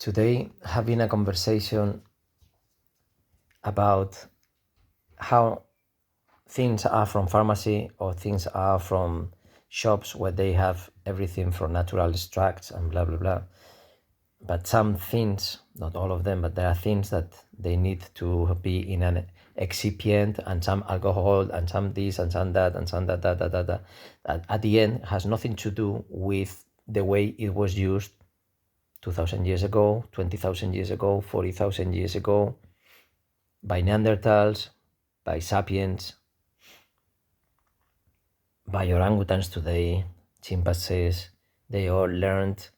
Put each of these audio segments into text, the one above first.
Today, having a conversation about how things are from pharmacy or things are from shops where they have everything from natural extracts and blah blah blah. But some things, not all of them, but there are things that they need to be in an excipient and some alcohol and some this and some that and some that at the end has nothing to do with the way it was used 2,000 years ago, 20,000 years ago, 40,000 years ago, by Neandertals, by sapiens, by orangutans today, chimpanzees. They all learned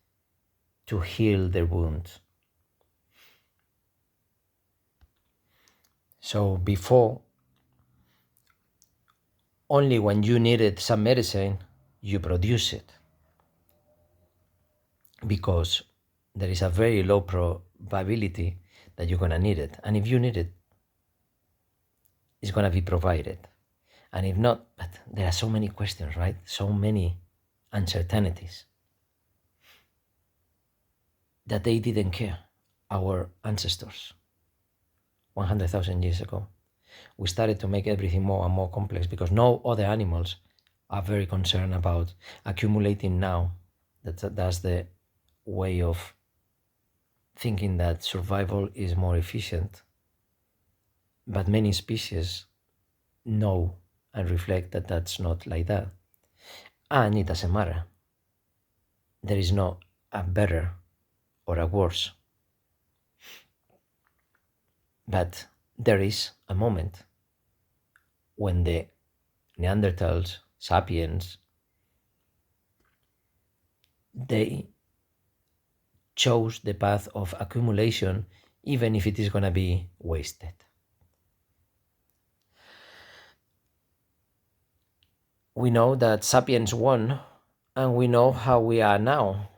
to heal their wounds. So before, only when you needed some medicine, you produce it, because there is a very low probability that you're gonna need it. And if you need it, it's gonna be provided. And if not, but there are so many questions, right? So many uncertainties that they didn't care, our ancestors, 100,000 years ago. We started to make everything more and more complex because no other animals are very concerned about accumulating now. That's the way of thinking that survival is more efficient. But many species know and reflect that that's not like that. And it doesn't matter. There is no a better or a worse. But there is a moment when the Neanderthals, sapiens, they chose the path of accumulation, even if it is going to be wasted. We know that sapiens won, and we know how we are now.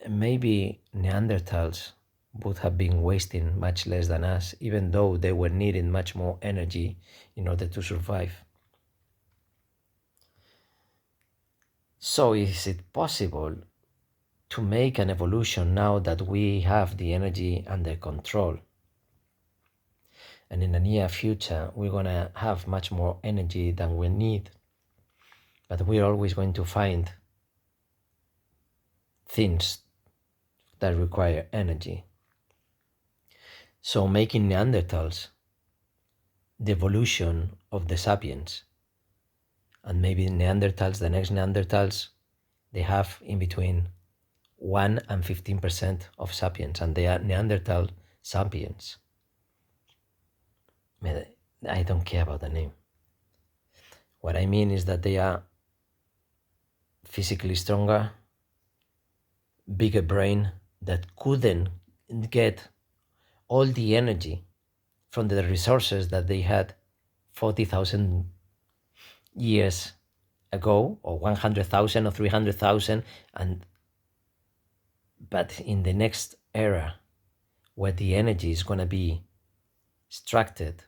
Maybe Neanderthals would have been wasting much less than us, even though they were needing much more energy in order to survive. So is it possible to make an evolution now that we have the energy under control? And in the near future, we're going to have much more energy than we need. But we're always going to find things that require energy. So making Neanderthals the evolution of the sapiens, and maybe Neanderthals, the next Neanderthals, they have in between 1 and 15% of sapiens, and they are Neanderthal sapiens. I don't care about the name. What I mean is that they are physically stronger, bigger brain that couldn't get all the energy from the resources that they had 40,000 years ago, or 100,000 or 300,000, but in the next era where the energy is going to be extracted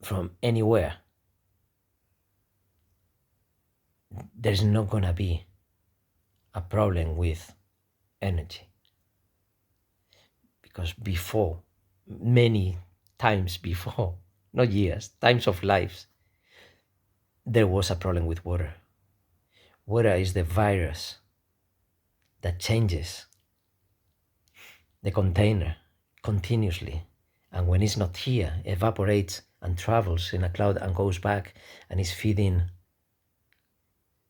from anywhere, there's not going to be a problem with energy. Because before, many times before, not years, times of lives, there was a problem with water. Water is the virus that changes the container continuously. And when it's not here, evaporates and travels in a cloud and goes back and is feeding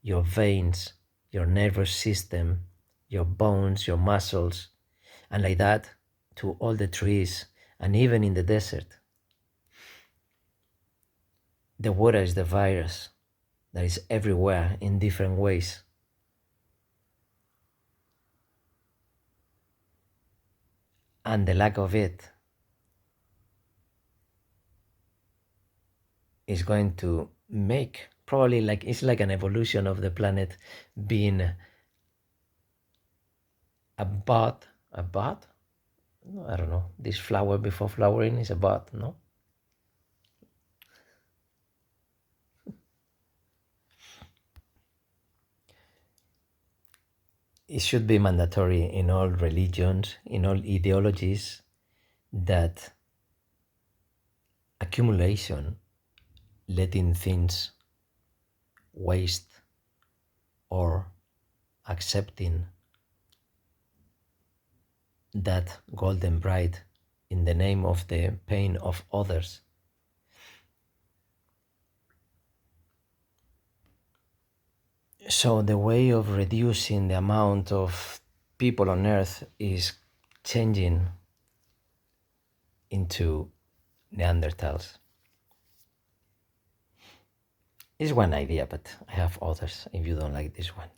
your veins, your nervous system, your bones, your muscles, and like that to all the trees, and even in the desert. The water is the virus that is everywhere in different ways. And the lack of it is going to make probably like it's like an evolution of the planet being a bud. I don't know. This flower before flowering is a bud, no? it should be mandatory in all religions, in all ideologies, that accumulation, letting things waste, or accepting that golden bride in the name of the pain of others. So the way of reducing the amount of people on earth is changing into Neanderthals. It's one idea, but I have others if you don't like this one.